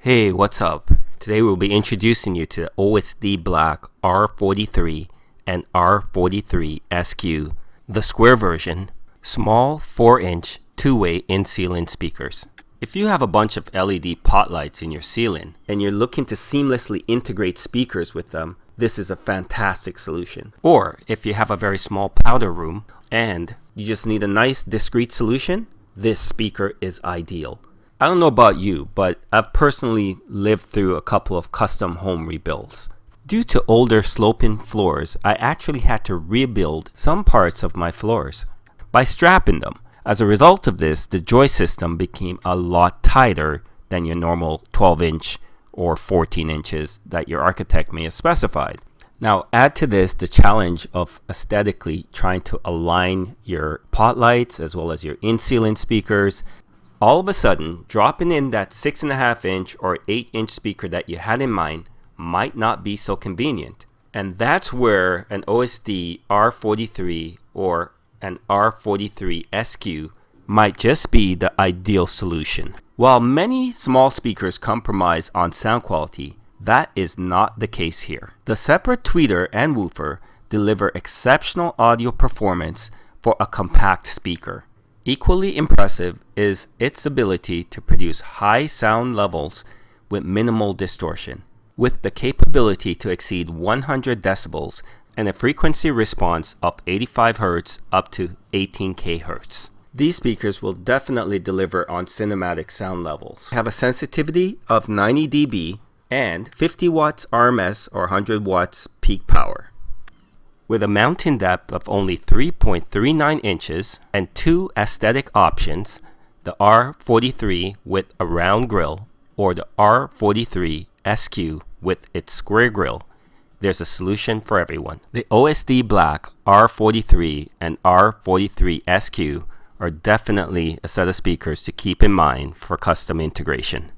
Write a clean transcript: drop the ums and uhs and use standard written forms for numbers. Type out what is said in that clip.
Hey, what's up? Today we'll be introducing you to the OSD Black R43 and R43SQ, the square version, small 4-inch two-way in-ceiling speakers. If you have a bunch of LED pot lights in your ceiling and you're looking to seamlessly integrate speakers with them, this is a fantastic solution. Or if you have a very small powder room and you just need a nice discrete solution, this speaker is ideal. I don't know about you, but I've personally lived through a couple of custom home rebuilds. Due to older sloping floors, I actually had to rebuild some parts of my floors by strapping them. As a result of this, the joist system became a lot tighter than your normal 12-inch or 14 inches that your architect may have specified. Now add to this the challenge of aesthetically trying to align your pot lights as well as your in-ceiling speakers. All of a sudden, dropping in that 6.5-inch or 8-inch speaker that you had in mind might not be so convenient. And that's where an OSD R43 or an R43SQ might just be the ideal solution. While many small speakers compromise on sound quality, that is not the case here. The separate tweeter and woofer deliver exceptional audio performance for a compact speaker. Equally impressive is its ability to produce high sound levels with minimal distortion, with the capability to exceed 100 decibels and a frequency response of 85 Hz up to 18 kHz. These speakers will definitely deliver on cinematic sound levels. Have a sensitivity of 90 dB and 50 watts RMS or 100 watts peak power. With a mounting depth of only 3.39 inches and two aesthetic options, the R43 with a round grille or the R43SQ with its square grille, there's a solution for everyone. The OSD Black R43 and R43SQ are definitely a set of speakers to keep in mind for custom integration.